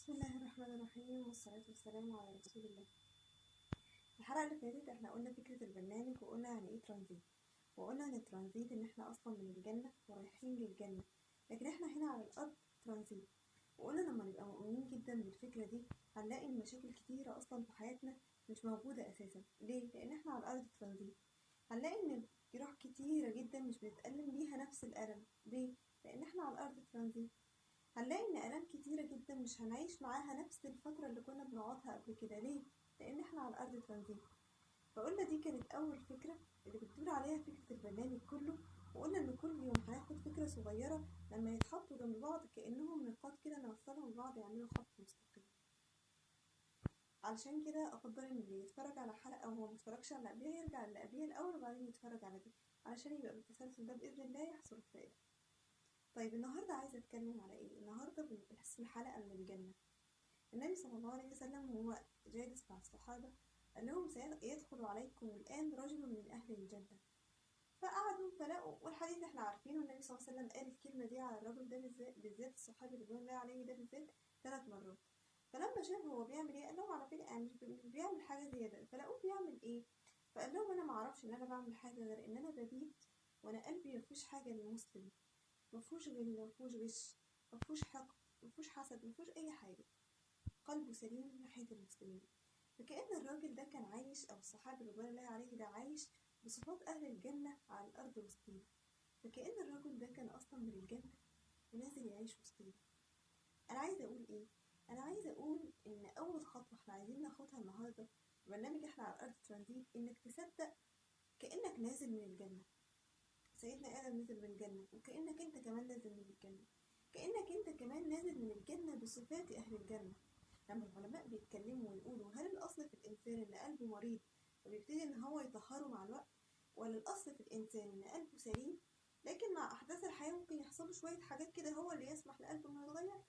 بسم الله الرحمن الرحيم والصلاة والسلام على رسول الله. الحلقة اللي فاتت احنا قلنا فكرة البرنامج وقلنا يعني ايه ترانزيت، وقلنا ان الترانزيت ان احنا اصلا من الجنة ورايحين للجنة، لكن احنا هنا على الارض ترانزيت. وقلنا لما نبقى مؤمنين جدا بالفكرة دي هنلاقي ان مشاكل كتيرة اصلا في حياتنا مش موجودة اساسا. ليه؟ لان احنا على الارض ترانزيت. هنلاقي ان جراح كتيرة جدا مش بنتألم بيها نفس الألم. ليه؟ لان احنا على الارض ترانزيت. هنلاقي ان آلام كتيرة جدا مش هنعيش معاها نفس الفترة اللي كنا بنقعدها قبل كده. ليه؟ لان احنا على الارض ترانزيت. فقلنا دي كانت اول فكرة اللي بتدور عليها فكرة البرنامج كله. وقلنا ان كل يوم هناخد فكرة صغيرة لما يتحطوا جنب بعض كأنهم نقاط كده نوصلهم ببعض يعملوا خط مستقيم. علشان كده افضل ان اللي يتفرج على حلقة وهو متفرجش على اللي قبلها يرجع اللي قبلها الاول وبعدين يتفرج على دي، علشان يبقى بالتسلسل ده بإذن الله يحصل الفائدة. طيب النهاردة عايزة اتكلم على ايه؟ النهاردة باسم الحلقة من الجنة. النبي صلى الله عليه وسلم وهو جالس مع الصحابة قال لهم سيدخل عليكم الآن رجل من أهل الجنة. فقعدوا فلقوا، والحديث احنا عارفينه، النبي صلى الله عليه وسلم قال الكلمة دي على الرجل ده بالذات الصحابي رضوان الله عليه ده بالذات 3 مرات. فلما شافه هو بيعمل ايه قال لهم على فكرة يعني مش بيعمل حاجة زيادة. فلقوه بيعمل ايه؟ فقال لهم انا ما اعرفش ان انا بعمل حاجة غير ان انا ببيت وانا قلبي مفيهوش حاجة للمسلم، مفيهوش غل، مفيهوش غش، مفيهوش حقد، مفيهوش حسد، مفيهوش اي حاجة، قلبه سليم ناحية المسلمين. فكأن الراجل ده كان عايش، أو الصحابي رضوان الله عليه ده عايش بصفات أهل الجنة على الأرض وسطينا. فكأن الراجل ده كان أصلا من الجنة ونازل يعيش وسطينا. أنا عايزة أقول إيه؟ أنا عايزة أقول إن أول خطوة إحنا عايزين ناخدها النهاردة في برنامج إحنا على الأرض ترانزيت إنك تصدق كأنك نازل من الجنة. سيدنا آدم نزل من الجنة، وكأنك أنت كمان نازل من الجنة، كأنك أنت كمان نازل من الجنة بصفات أهل الجنة. لما العلماء بيتكلموا ويقولوا هل الأصل في الإنسان إن قلبه مريض وبيبتدي إن هو يطهره مع الوقت، ولا الأصل في الإنسان إن قلبه سليم لكن مع أحداث الحياة ممكن يحصل شوية حاجات كده هو اللي يسمح لقلبه إنه يتغير،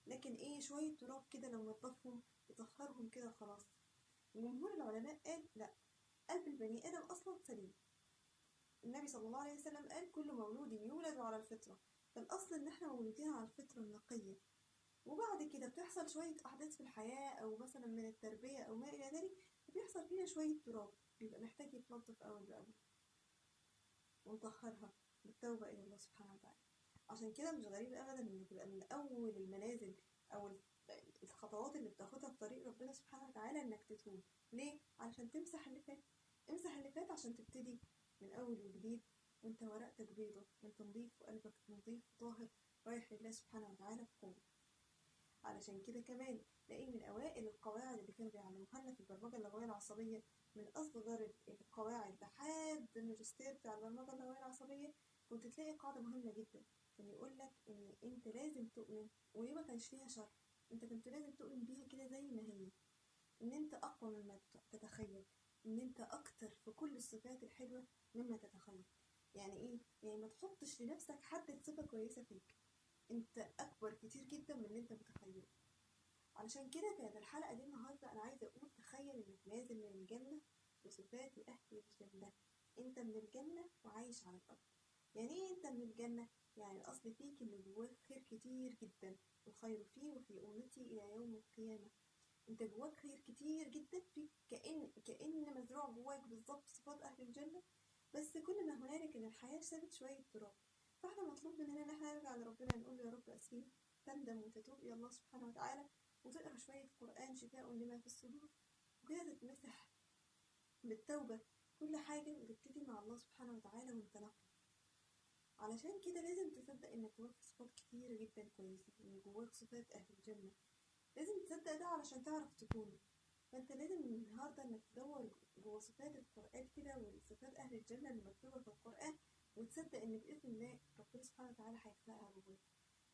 لكن إيه شوية تراب كده لو نضفهم يطهرهم كده خلاص. جمهور العلماء قال لا، قلب البني آدم أصلا سليم. النبي صلى الله عليه وسلم قال كل مولود يولد على الفطرة. فالأصل إن إحنا مولودين على الفطرة النقية، وبعد كده بتحصل شوية أحداث في الحياة أو مثلا من التربية أو ما إلى ذلك بيحصل فيها شوية تراب بيبقى محتاج يتنضف أول بأول ونطهرها بالتوبة إلى الله سبحانه وتعالى. عشان كده مش غريب أبدا إن تبقى من أول المنازل أو الخطوات اللي بتاخدها في طريق ربنا سبحانه وتعالى إنك تتوب. ليه؟ علشان تمسح اللي فات. امسح اللي فات عشان تبتدي من أول وجديد وانت ورقتك بيضة وانت نظيف وقلبك نظيف وطاهر رايح لله سبحانه وتعالى بقوة. علشان كده كمان تلاقي من أوائل القواعد اللي كانوا بيعلموها لنا في البرمجة اللغوية العصبية، من أصغر القواعد لحد الماجستير بتاع البرمجة اللغوية العصبية، كنت تلاقي قاعدة مهمة جدا كان يقول لك إن أنت لازم تؤمن، وليه ما كانش فيها شرح، أنت كنت لازم تؤمن بيها كده زي ما هي، إن أنت أقوى مما تتخيل، إن أنت أكتر في كل الصفات الحلوة مما تتخيل. يعني إيه؟ يعني ما تحطش لنفسك حد صفة كويسة فيك، انت اكبر كتير جدا من اللي انت متخيله. علشان كده كانت الحلقه دي النهارده انا عايزه اقول تخيل انك نازل من الجنه بصفات اهل الجنه. انت من الجنه وعايش على الارض. يعني ايه انت من الجنه؟ يعني الاصل فيك ان جواك خير كتير جدا، والخير فيه وفي امتي الى يوم القيامه. انت جواك خير كتير جدا فيك، كأن مزروع جواك بالظبط صفات اهل الجنه. بس كل ما هنالك ان الحياه سابت شويه تراب، فاحنا مطلوب مننا ان احنا نرجع لربنا نقول له يا رب اسفين، تندم وتتوب الى الله سبحانه وتعالى، وتقرا شويه قران شفاء لما في الصدور، وكده تتمسح بالتوبه كل حاجه وتبتدي مع الله سبحانه وتعالى وانت نقي. علشان كده لازم تصدق انك جواك صفات كتيره جدا كويسه، ان جواك صفات اهل الجنه. لازم تصدق ده علشان تعرف تكونه. فانت لازم من النهارده انك تدور جوه صفات القران كده وصفات اهل الجنه اللي مكتوبه في القران، وتصدق ان باذن الله ربنا سبحانه وتعالى هيخلقها جواك،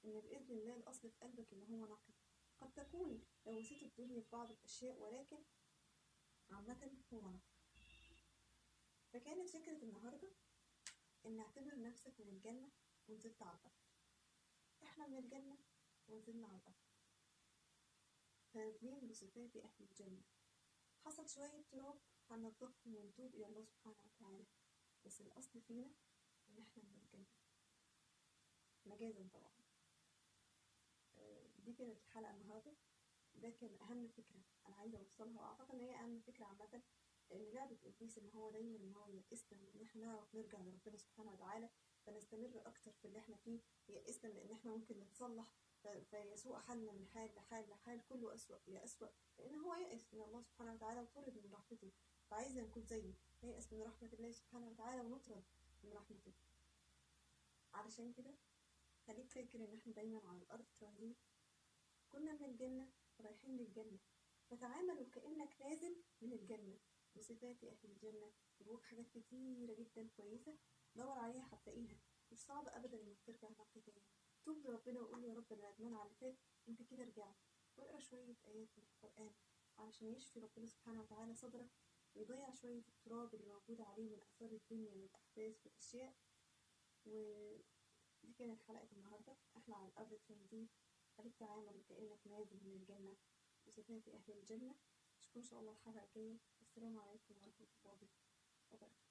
ان باذن الله الاصل في قلبك ان هو نقي. قد تكون لوثت الدنيا في بعض الاشياء ولكن عامه هو نقي. فكانت فكره النهارده ان اعتبر نفسك من الجنه ونزلت على الارض. احنا من الجنه ونزلنا على الارض، فنازلين بصفات اهل الجنه. حصل شوية تراب هننضفهم ونتوب إلى الله سبحانه وتعالى، بس الأصل فينا إن إحنا من الجنة مجازا طبعا. دي كانت الحلقة النهاردة. ده كان أهم فكرة أنا عايزة أوصلها، وأعتقد إن هي أهم فكرة عامة، لأن لعبة إبليس إن هو دايما إن هو ييأسنا من إن إحنا نعرف نرجع لربنا سبحانه وتعالى، فنستمر أكتر في اللي إحنا فيه، ييأسنا من إن إحنا ممكن نتصلح، فيسوء حالنا من حال لحال لحال كله أسوأ يا أسوأ، لأن هو يأس من الله سبحانه وتعالى وطرد من رحمته، فعايزة نكون زيه، نيأس من رحمة الله سبحانه وتعالى ونطرد من رحمته. علشان كده خليك فاكر إن إحنا دايما على الأرض ترانزيت، كنا من الجنة رايحين للجنة، فتعامل وكأنك نازل من الجنة بصفات أهل الجنة، جواك حاجات كتيرة جدا كويسة، دور عليها هتلاقيها، مش صعب أبدا إنك ترجع حق تاني، توب لربنا وقول له يا رب أنا ندمان على اللي فات، أنت كده رجعت، واقرا شوية آيات من القرآن علشان يشفي ربنا سبحانه وتعالى صدرك، ويضيع شوية التراب اللي موجود عليه من آثار الدنيا والأحداث والأشياء. ودي كانت حلقة النهاردة، احنا على الأرض ترانزيت، خليك تعامل كأنك نازل من الجنة بصفات أهل الجنة. أشوفكم إن شاء الله الحلقة الجاية، والسلام عليكم ورحمة الله وبركاته.